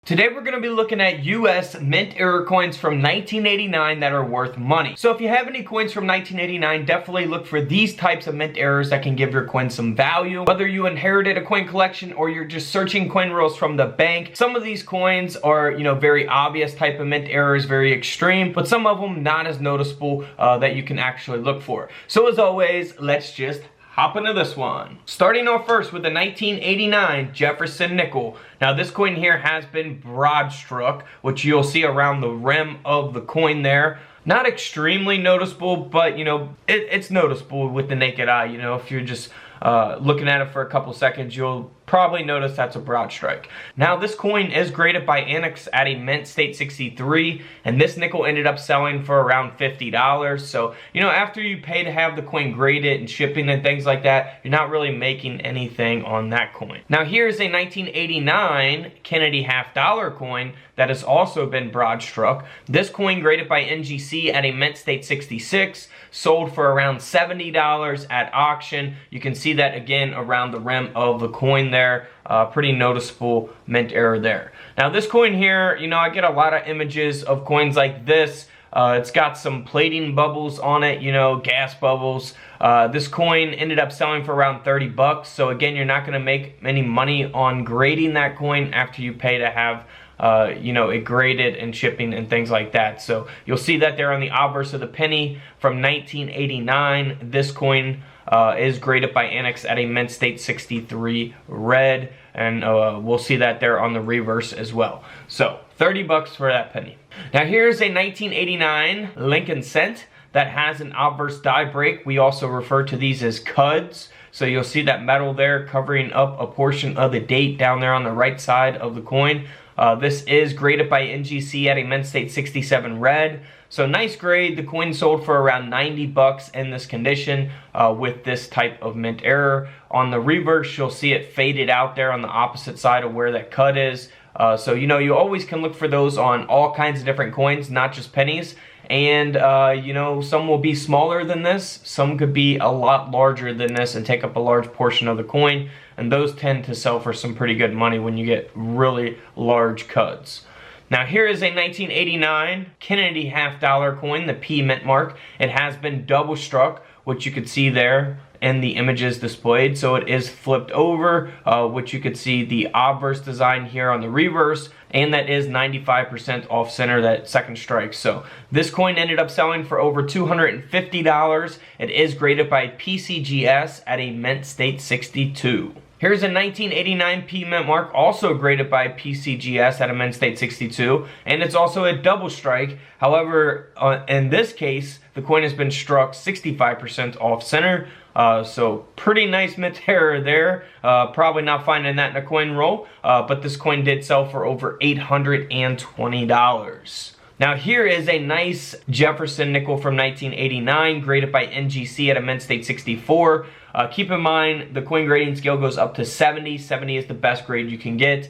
Today we're going to be looking at US mint era coins from 1989 that are worth money. So if you have any coins from 1989, definitely look for these types of mint eras that can give your coin some value. Whether you inherited a coin collection or you're just searching coin rolls from the bank, some of these coins are, very obvious type of mint errors, very extreme, but some of them not as noticeable that you can actually look for. So as always, let's just hop into this one. Starting off first with the 1989 Jefferson Nickel. Now this coin here has been broad struck, which you'll see around the rim of the coin there. Not extremely noticeable, but it's noticeable with the naked eye. If you're just looking at it for a couple seconds, you'll probably notice that's a broad strike. Now this coin is graded by Annex at a mint state 63, and this nickel ended up selling for around $50. So after you pay to have the coin graded and shipping and things like that, you're not really making anything on that coin. Now here's a 1989 Kennedy half dollar coin that has also been broad struck. This coin graded by NGC at a mint state 66, sold for around $70 at auction. You can see that again around the rim of the coin there. Pretty noticeable mint error there. Now this coin here, I get a lot of images of coins like this. It's got some plating bubbles on it, gas bubbles. This coin ended up selling for around 30 bucks. So again, you're not going to make any money on grading that coin after you pay to have it graded and shipping and things like that. So you'll see that there on the obverse of the penny from 1989. This coin is graded by Annex at a mint state 63 red, and we'll see that there on the reverse as well. So 30 bucks for that penny. Now here's a 1989 Lincoln cent that has an obverse die break. We also refer to these as cuds. So you'll see that metal there covering up a portion of the date down there on the right side of the coin. This is graded by NGC at a mint state 67 red. So nice grade. The coin sold for around 90 bucks in this condition with this type of mint error. On the reverse, you'll see it faded out there on the opposite side of where that cut is. So you always can look for those on all kinds of different coins, not just pennies. And some will be smaller than this, some could be a lot larger than this and take up a large portion of the coin, and those tend to sell for some pretty good money when you get really large cuds. Now here is a 1989 Kennedy half dollar coin, the P mint mark. It has been double struck, which you could see there in the images displayed. So it is flipped over, which you could see the obverse design here on the reverse, and that is 95% off center, that second strike. So this coin ended up selling for over $250. It is graded by PCGS at a mint state 62. Here's a 1989 P mint mark, also graded by PCGS at a mint state 62, and it's also a double strike. However, in this case, the coin has been struck 65% off center. So pretty nice mint error there. Probably not finding that in a coin roll, but this coin did sell for over $820. Now here is a nice Jefferson Nickel from 1989, graded by NGC at a mint state 64. Keep in mind, the coin grading scale goes up to 70. 70 is the best grade you can get.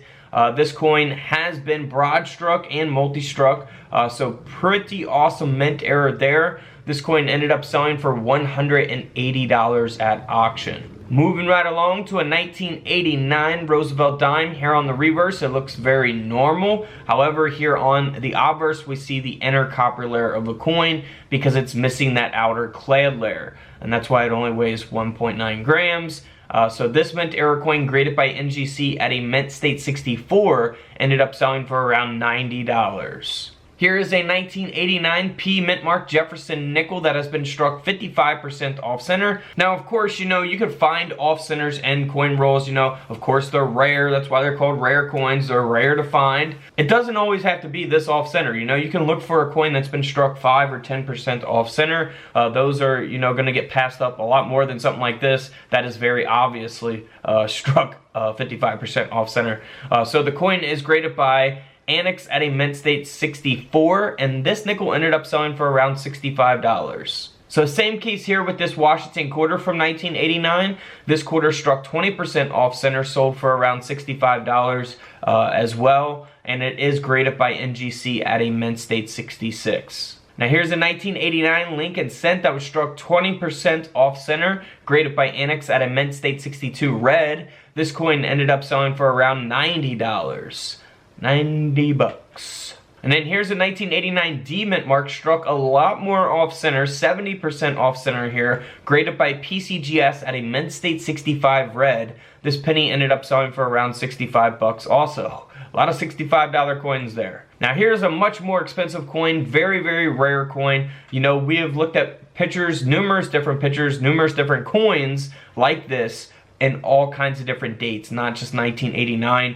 This coin has been broad struck and multi-struck, so pretty awesome mint error there. This coin ended up selling for $180 at auction. Moving right along to a 1989 Roosevelt Dime. Here on the reverse, it looks very normal. However, here on the obverse, we see the inner copper layer of the coin because it's missing that outer clad layer. And that's why it only weighs 1.9 grams. So this mint error coin, graded by NGC at a mint state 64, ended up selling for around $90. Here is a 1989 P mint mark Jefferson Nickel that has been struck 55% off center. Now, of course, you can find off centers and coin rolls. Of course, they're rare. That's why they're called rare coins. They're rare to find. It doesn't always have to be this off center. You can look for a coin that's been struck 5 or 10% off center. Those are, going to get passed up a lot more than something like this that is very obviously struck 55% off center. So the coin is graded by Annex at a mint state 64, and this nickel ended up selling for around $65. So same case here with this Washington quarter from 1989. This quarter struck 20% off center, sold for around $65 as well, and it is graded by NGC at a mint state 66. Now here's a 1989 Lincoln cent that was struck 20% off center, graded by Annex at a mint state 62 red. This coin ended up selling for around $90. 90 bucks. And then here's a 1989 D mint mark, struck a lot more off center, 70% off center here, graded by PCGS at a mint state 65 red. This penny ended up selling for around 65 bucks also. A lot of $65 coins there. Now here's a much more expensive coin, very, very rare coin. You know, we have looked at pictures, numerous different pictures, numerous different coins like this in all kinds of different dates, not just 1989.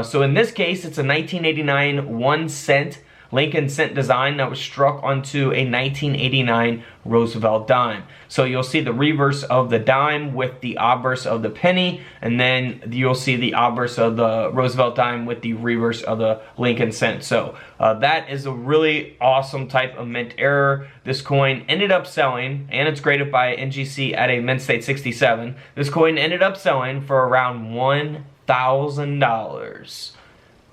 So in this case, it's a 1989 1 cent Lincoln cent design that was struck onto a 1989 Roosevelt dime. So you'll see the reverse of the dime with the obverse of the penny, and then you'll see the obverse of the Roosevelt dime with the reverse of the Lincoln cent. So that is a really awesome type of mint error. This coin ended up selling, and it's graded by NGC at a mint state 67. This coin ended up selling for around $1,000.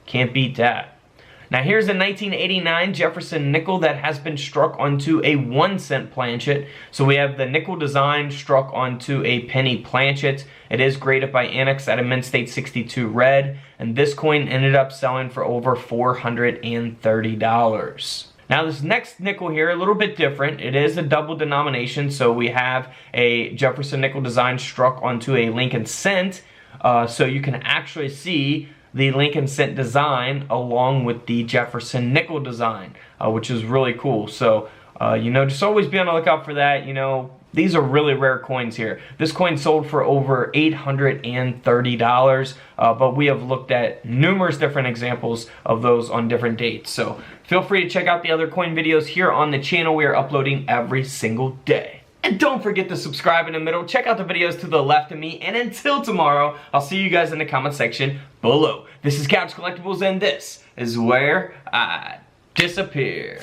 Can't beat that. Now here's a 1989 Jefferson Nickel that has been struck onto a 1 cent planchet. So we have the nickel design struck onto a penny planchet. It is graded by Annex at a mint state 62 red, and this coin ended up selling for over $430. Now this next nickel here, a little bit different. It is a double denomination, so we have a Jefferson Nickel design struck onto a Lincoln cent, so you can actually see the Lincoln cent design along with the Jefferson Nickel design, which is really cool. So, you know, just always be on the lookout for that. You know, these are really rare coins here. This coin sold for over $830, but we have looked at numerous different examples of those on different dates. So feel free to check out the other coin videos here on the channel. We are uploading every single day. And don't forget to subscribe in the middle. Check out the videos to the left of me. And until tomorrow, I'll see you guys in the comment section below. This is Couch Collectibles, and this is where I disappear.